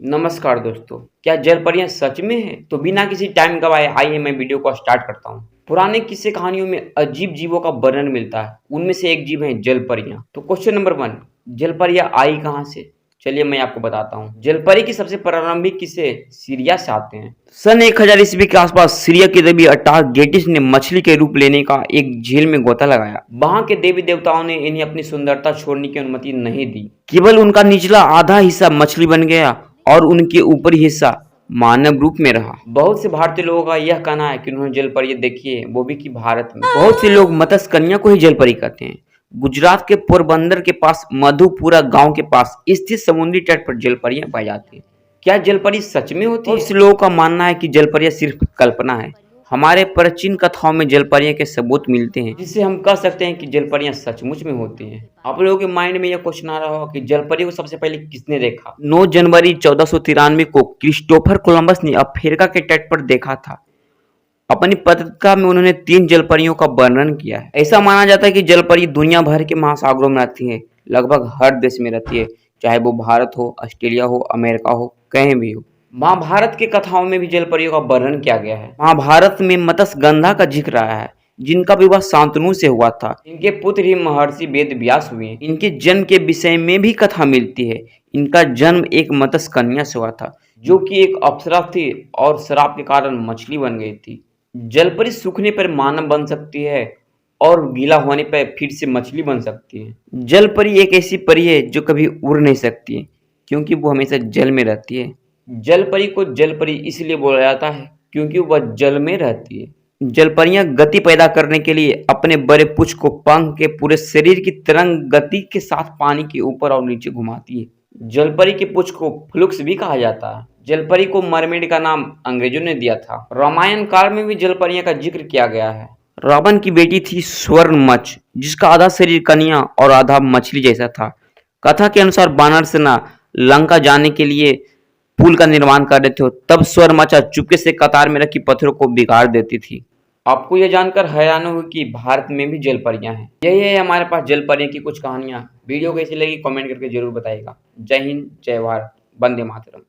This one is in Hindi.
नमस्कार दोस्तों, क्या जलपरियां सच में हैं? तो बिना किसी टाइम गवाए आइए मैं वीडियो को स्टार्ट करता हूँ। पुराने किस्से कहानियों में अजीब जीवों का वर्णन मिलता है। उनमें से एक जीव है जलपरियां। तो क्वेश्चन नंबर 1, जलपरियां आई कहाँ से? चलिए मैं आपको बताता हूँ। जलपरी के सबसे प्रारंभिक किस्से सीरिया से आते हैं। सन 1000 ईस्वी के आसपास सीरिया के देवी अटारगेटिस ने मछली के रूप लेने का एक झील में गोता लगाया। वहां के देवी देवताओं ने इन्हें अपनी सुंदरता छोड़ने की अनुमति नहीं दी। केवल उनका निचला आधा हिस्सा मछली बन गया और उनके ऊपरी हिस्सा मानव रूप में रहा। बहुत से भारतीय लोगों का यह कहना है कि उन्होंने जलपरी देखी है, वो भी कि भारत में। बहुत से लोग मत्स्य कन्या को ही जलपरी कहते हैं। गुजरात के पोरबंदर के पास मधुपुरा गांव के पास स्थित समुद्री तट पर जलपरियां पाई जाती हैं। क्या जलपरी सच में होती है? कुछ लोगों का मानना है कि जलपरियां सिर्फ कल्पना है। हमारे प्राचीन कथाओं में जलपरियों के सबूत मिलते हैं, जिससे हम कह सकते हैं कि जलपरियां सचमुच में होती हैं। आप लोगों के माइंड में यह क्वेश्चन आ रहा होगा कि जलपरी को सबसे पहले किसने देखा? 9 जनवरी 1493 को क्रिस्टोफर कोलंबस ने अफ्रीका के तट पर देखा था। अपनी पत्रिका में उन्होंने 3 जलपरियों का वर्णन किया है। ऐसा माना जाता है कि जलपरी दुनिया भर के महासागरों में रहती है, लगभग हर देश में रहती है, चाहे वो भारत हो, ऑस्ट्रेलिया हो, अमेरिका हो, कहीं भी हो। महाभारत के कथाओं में भी जलपरियों का वर्णन किया गया है। महाभारत में मत्स्यगंधा का जिक्र आया है, जिनका विवाह शांतनु से हुआ था। इनके पुत्र ही महर्षि वेद व्यास हुए। इनके जन्म के विषय में भी कथा मिलती है। इनका जन्म एक मत्स्य कन्या से हुआ था, जो कि एक अप्सरा थी और श्राप के कारण मछली बन गई थी। जलपरी सूखने पर मानव बन सकती है और गीला होने पर फिर से मछली बन सकती है। जलपरी एक ऐसी परी है जो कभी उड़ नहीं सकती है, क्योंकि वो हमेशा जल में रहती है। जलपरी को जलपरी इसलिए बोला जाता है क्योंकि वह जल में रहती है। जलपरियां गति पैदा करने के लिए अपने बड़े पूंछ को पंख के पूरे शरीर की तरंग गति के साथ पानी के ऊपर और नीचे घुमाती है। जलपरी के पूंछ को फ्लुक्स भी कहा जाता है। जलपरी को मरमेड का नाम अंग्रेजों ने दिया था। रामायण काल में भी जलपरियों का जिक्र किया गया है। रावण की बेटी थी स्वर्णमच, जिसका आधा शरीर कन्या और आधा मछली जैसा था। कथा के अनुसार वानर सेना लंका जाने के लिए पुल का निर्माण कर रहे थे, तब स्वर्णमचा चुपके से कतार में रखी पत्थरों को बिगाड़ देती थी। आपको यह जानकर हैरानी हुई कि भारत में भी जलपरियां हैं। यही है हमारे पास जलपरियों की कुछ कहानियां। वीडियो कैसी लगी कमेंट करके जरूर बताइएगा। जय हिंद, जय भारत, वंदे मातरम।